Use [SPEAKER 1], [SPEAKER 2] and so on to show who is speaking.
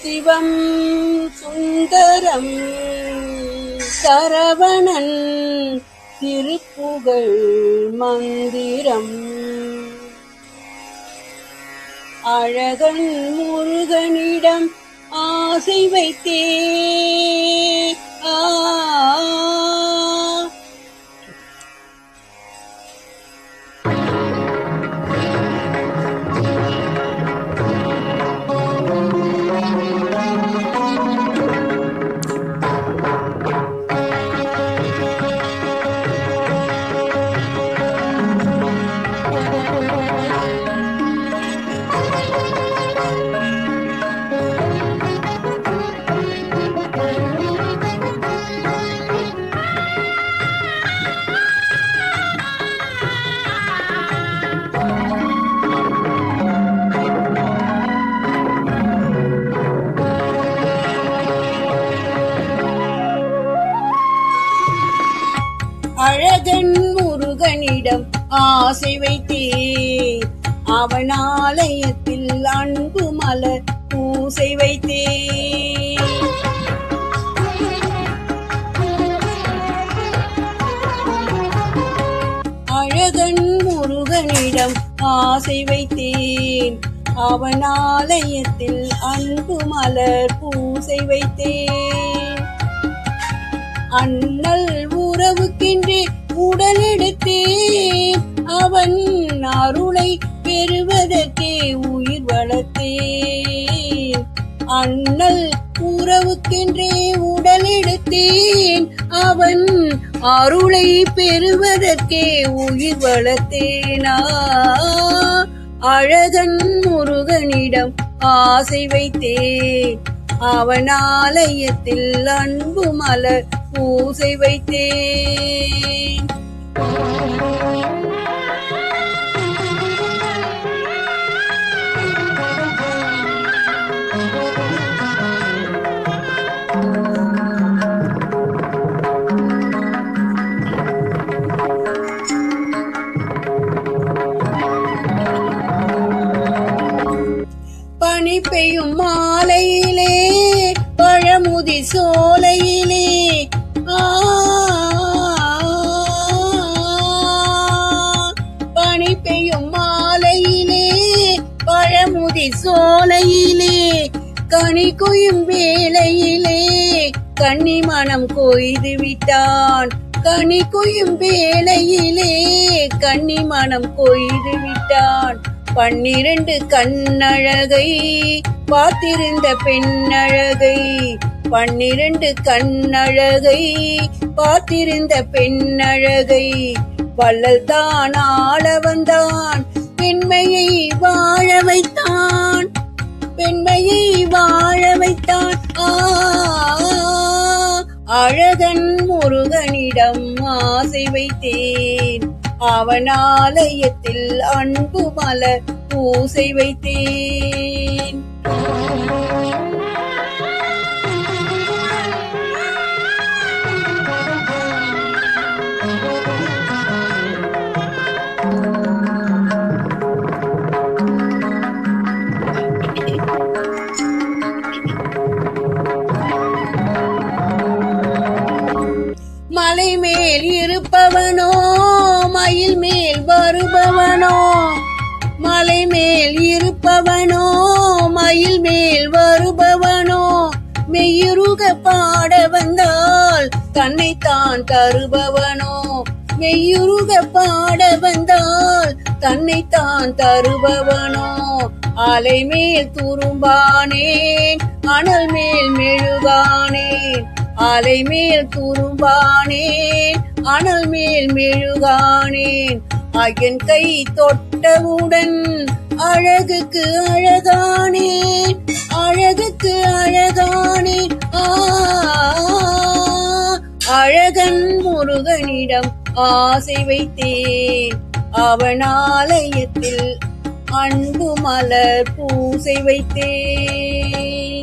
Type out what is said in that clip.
[SPEAKER 1] சிவம் சுந்தரம் சரவணன் திருப்புகழ் மந்திரம். அழகன் முருகனிடம் ஆசை வைத்தே அழகன் முருகனிடம் ஆசை வைத்தே அவன் ஆலயத்தில் அன்பு மலர் பூசை வைத்தே. அழகன் முருகனிடம் ஆசை வைத்தேன் அவன் ஆலயத்தில் அன்பு மலர் பூசை வைத்தேன். அண்ணல் உறவுக்கென்று உடலெடுத்தேன் அவன் அருளை பெறுவதற்கே உயிர் வளர்த்தேன். அண்ணல் உறவுக்கென்றே உடலெடுத்தேன் அவன் அருளை பெறுவதற்கே உயிர் வளர்த்தேனா. அழகன் முருகனிடம் ஆசை வைத்தேன் அவன் ஆலயத்தில் அன்பு மலர் பூசை வைத்தேன். பனி பெய்யும் மாலையிலே பழமுதி சோலையிலே பனி பெய்யும் மாலையிலே பழமுதி சோலையிலே கனி கொய்யும் வேளையிலே கன்னி மனம் கொய்து விட்டான். கனி கொய்யும் வேளையிலே கன்னி மனம் கொய்து விட்டான். 12 கண்ணழகை பார்த்திருந்த பெண்ணழகை 12 கண்ணழகை பார்த்திருந்த பெண்ணழகை வள்ளல் தான் ஆள வந்தான் பெண்மையை வாழ வைத்தான். பெண்மையை வாழ வைத்தான். அழகன் முருகனிடம் ஆசை வைத்தேன் அவன் ஆலயத்தில் அன்பு மலர் பூசை வைத்தேன். மலை மேல் இருப்பவனோ மயில் மேல் வருபவனோ மலை மேல் இருப்பவனோ மயில் மேல் வருபவனோ மெய்யுருக பாட வந்தால் தன்னைத்தான் தருபவனோ. மெய்யுருக பாட வந்தால் தன்னைத்தான் தருபவனோ. அலை மேல் துரும்பானேன் அனல் மேல் மெழுகானேன். அலை மேல் துரும்பானேன் அனல் மேல் மெழுகானேன். அயன் கை தொட்டவுடன் அழகுக்கு அழகானேன். அழகுக்கு அழகானேன். அழகன் முருகனிடம் ஆசை வைத்தேன் அவன் ஆலயத்தில் அன்பு மலர் பூசை வைத்தேன்.